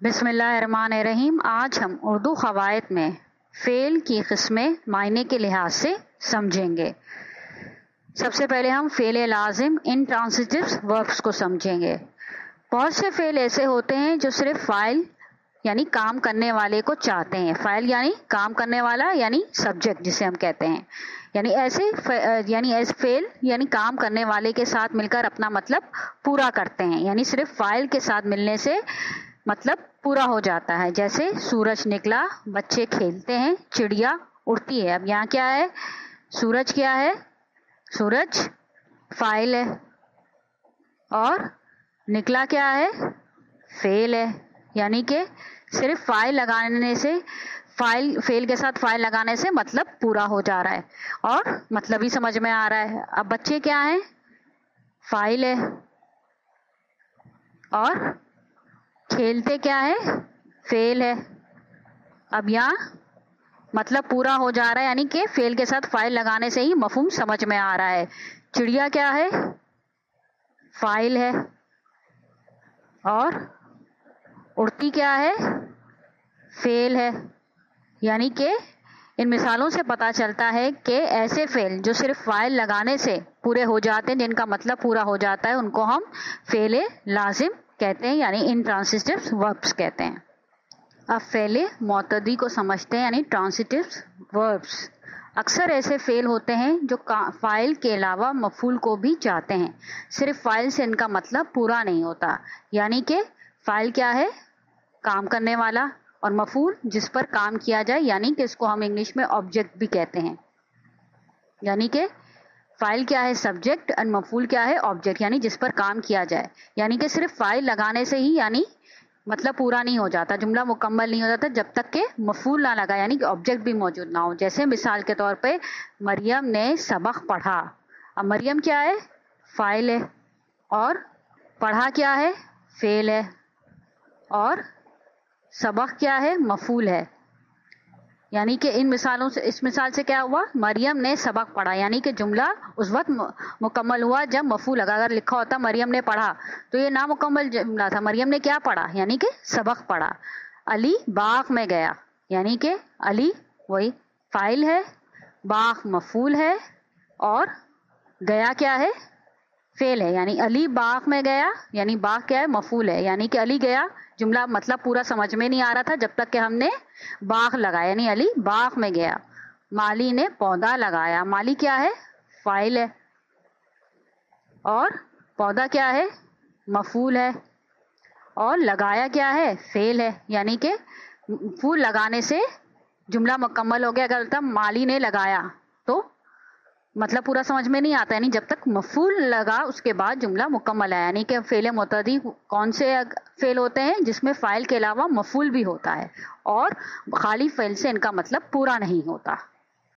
بسم اللہ الرحمن الرحیم. آج ہم اردو قواعد میں فعل کی قسمیں معنی کے لحاظ سے سمجھیں گے. سب سے پہلے ہم فعل لازم انٹرانسٹیو وربس کو سمجھیں گے. بہت سے فعل ایسے ہوتے ہیں جو صرف فاعل یعنی کام کرنے والے کو چاہتے ہیں. فاعل یعنی کام کرنے والا یعنی سبجیکٹ جسے ہم کہتے ہیں. یعنی ایسے فعل یعنی کام کرنے والے کے ساتھ مل کر اپنا مطلب پورا کرتے ہیں. یعنی صرف فاعل کے ساتھ ملنے سے مطلب پورا ہو جاتا ہے. جیسے سورج نکلا، بچے کھیلتے ہیں، چڑیا اڑتی ہے. اب یہاں کیا ہے؟ سورج کیا ہے؟ سورج فاعل ہے اور نکلا کیا ہے؟ فعل ہے. یعنی کہ صرف فاعل لگانے سے فعل کے ساتھ فاعل لگانے سے مطلب پورا ہو جا رہا ہے اور مطلب ہی سمجھ میں آ رہا ہے. اب بچے کیا ہیں؟ فاعل ہے اور کھیلتے کیا ہے؟ فعل ہے. اب یہاں مطلب پورا ہو جا رہا ہے یعنی کہ فعل کے ساتھ فاعل لگانے سے ہی مفہوم سمجھ میں آ رہا ہے. چڑیا کیا ہے؟ فاعل ہے اور اڑتی کیا ہے؟ فعل ہے. یعنی کہ ان مثالوں سے پتہ چلتا ہے کہ ایسے فعل جو صرف فاعل لگانے سے پورے ہو جاتے ہیں، جن کا مطلب پورا ہو جاتا ہے، ان کو ہم فعل لازم کہتے ہیں یعنی انٹرانسٹیو وربس کہتے ہیں. اب فعل معتدی کو سمجھتے ہیں یعنی ٹرانسٹیو وربس. اکثر ایسے فعل ہوتے ہیں جو فاعل کے علاوہ مفعول کو بھی چاہتے ہیں. صرف فاعل سے ان کا مطلب پورا نہیں ہوتا. یعنی کہ فاعل کیا ہے؟ کام کرنے والا، اور مفعول جس پر کام کیا جائے، یعنی کہ اس کو ہم انگلش میں آبجیکٹ بھی کہتے ہیں. یعنی کہ فاعل کیا ہے؟ سبجیکٹ، اور مفعول کیا ہے؟ آبجیکٹ، یعنی جس پر کام کیا جائے. یعنی کہ صرف فاعل لگانے سے ہی یعنی مطلب پورا نہیں ہو جاتا، جملہ مکمل نہیں ہو جاتا جب تک کہ مفعول نہ لگا یعنی کہ آبجیکٹ بھی موجود نہ ہو. جیسے مثال کے طور پہ مریم نے سبق پڑھا. اب مریم کیا ہے؟ فاعل ہے اور پڑھا کیا ہے؟ فعل ہے اور سبق کیا ہے؟ مفعول ہے. یعنی کہ اس مثال سے کیا ہوا؟ مریم نے سبق پڑھا یعنی کہ جملہ اس وقت مکمل ہوا جب مفعول لگا. اگر لکھا ہوتا مریم نے پڑھا تو یہ نامکمل جملہ تھا. مریم نے کیا پڑھا؟ یعنی کہ سبق پڑھا. علی باغ میں گیا یعنی کہ علی وہی فاعل ہے، باغ مفعول ہے اور گیا کیا ہے؟ فعل ہے. یعنی علی باغ میں گیا یعنی باغ کیا ہے؟ مفعول ہے. یعنی کہ علی گیا، جملہ مطلب پورا سمجھ میں نہیں آ رہا تھا جب تک کہ ہم نے باغ لگایا یعنی علی باغ میں گیا. مالی نے پودا لگایا. مالی کیا ہے؟ فاعل ہے اور پودا کیا ہے؟ مفعول ہے اور لگایا کیا ہے؟ فعل ہے. یعنی کہ مفعول لگانے سے جملہ مکمل ہو گیا. اگر مالی نے لگایا تو مطلب پورا سمجھ میں نہیں آتا، یعنی جب تک مفعول لگا اس کے بعد جملہ مکمل ہے. یعنی کہ فعل معتدی کون سے فعل ہوتے ہیں؟ جس میں فاعل کے علاوہ مفعول بھی ہوتا ہے اور خالی فعل سے ان کا مطلب پورا نہیں ہوتا.